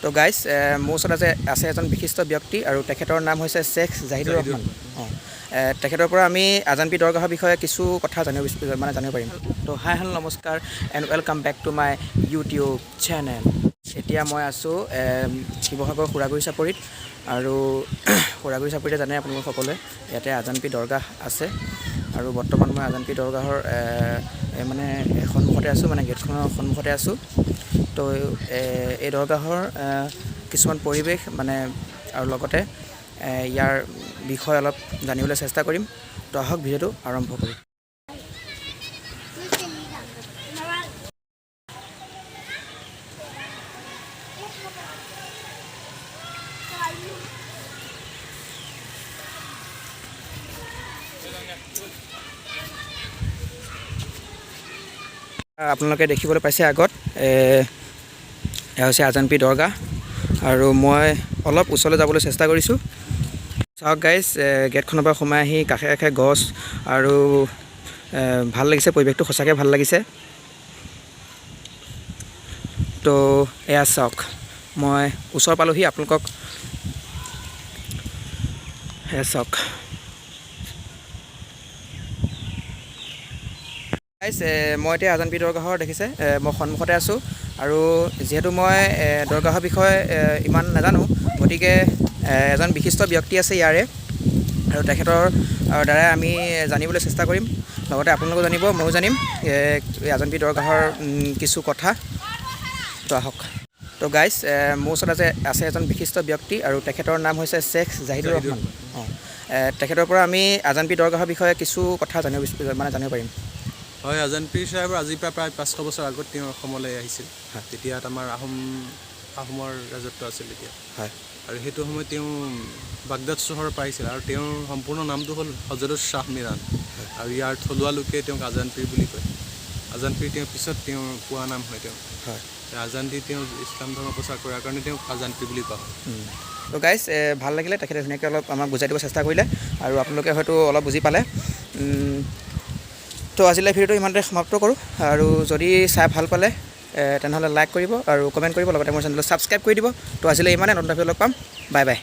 তো গাইজ মোৰ ওচৰত আছে এজন বিশিষ্ট ব্যক্তি আৰু তেখেতৰ নাম হৈছে শ্বেখ জাহিদুৰ ৰহমান। তেখেতৰ পৰা আমি আজানপীৰ দৰগাহৰ বিষয়ে কিছু কথা জানিব পাৰিম। তো হাই হেল্ল' নমস্কাৰ and welcome back to my YouTube channel. এতিয়া মই আছোঁ শিৱসাগৰ সুৰাগুৰি চাপৰিত, আৰু সুৰাগুৰি চাপৰিতে জানে আপোনালোক সকলোৱে ইয়াতে আজানপীৰ দৰগাহ আছে। আৰু বৰ্তমান মই আজানপীৰ দৰগাহৰ মানে সন্মুখতে আছোঁ, মানে গেটখনৰ সন্মুখতে আছোঁ। তো এই দৰগাহৰ কিছুমান পৰিৱেশ আৰু লগতে ইয়াৰ বিষয়ে অলপ জানিবলৈ চেষ্টা কৰিম। তো আহক ভিডিঅ'টো আৰম্ভ কৰিম। আপোনালোকে দেখিবলৈ পাইছে আগত এয়া হৈছে আজানপীৰ দৰগাহ, আৰু মই অলপ ওচৰলৈ যাবলৈ চেষ্টা কৰিছোঁ। চাওক গাইজ, গেটখনৰ পৰা সোমাই আহি কাষে কাষে গছ, আৰু ভাল লাগিছে, পৰিৱেশটো সঁচাকৈ ভাল লাগিছে। তো এয়া চাওক, মই ওচৰ পালোহি, আপোনালোকক এয়া চাওক গাইজ। মই এতিয়া আজানপীৰ দৰগাহৰ দেখিছে মই সন্মুখতে আছোঁ, আৰু যিহেতু মই দৰগাহৰ বিষয়ে ইমান নাজানো, গতিকে এজন বিশিষ্ট ব্যক্তি আছে ইয়াৰে, আৰু তেখেতৰ দ্বাৰাই আমি জানিবলৈ চেষ্টা কৰিম। লগতে আপোনালোকেও জানিব, ময়ো জানিম আজানপীৰ দৰগাহৰ কিছু কথা। তো আহক। তো গাইজ, মোৰ ওচৰত আছে এজন বিশিষ্ট ব্যক্তি, আৰু তেখেতৰ নাম হৈছে শ্বেখ জাহিদুৰ ৰহমান। তেখেতৰ পৰা আমি আজানপীৰ দৰগাহৰ বিষয়ে কিছু কথা জানিব পাৰিম। হয়, আজানপীৰ চাহেবৰ আজিৰ পৰা প্ৰায় 500 বছৰ আগত তেওঁ অসমলৈ আহিছিল। তেতিয়া আমাৰ আহোমৰ ৰাজত্ব আছিল তেতিয়া। হয়, আৰু সেইটো সময়ত তেওঁ বাগদাদ চহৰ পাইছিল, আৰু তেওঁৰ সম্পূৰ্ণ নামটো হ'ল হজৰত শ্বাহ মিৰাণ, আৰু ইয়াৰ থলুৱা লোকে তেওঁক আজানপীৰ বুলি কয়। আজানপীৰ তেওঁৰ পিছত তেওঁৰ পোৱা নাম হয়। তেওঁ আজান দি তেওঁ ইছলাম ধৰ্ম প্ৰচাৰ কৰাৰ কাৰণে তেওঁক আজানপীৰ বুলি কোৱা হয়। তো গাইজ, ভাল লাগিলে, তেখেতে ধুনীয়াকৈ অলপ আমাক বুজাই দিব চেষ্টা কৰিলে, আৰু আপোনালোকে হয়তো অলপ বুজি পালে। তো আজিলৈ ভিডিঅ'টো ইমানতে সমাপ্ত কৰোঁ, আৰু যদি চাই ভাল পালে তেনেহ'লে লাইক কৰিব আৰু কমেণ্ট কৰিব, লগতে মোৰ চেনেলটো ছাবস্ক্ৰাইব কৰি দিব। তো আজিলৈ ইমানে, নতুন ভিডিঅ' লগ পাম। Bye bye.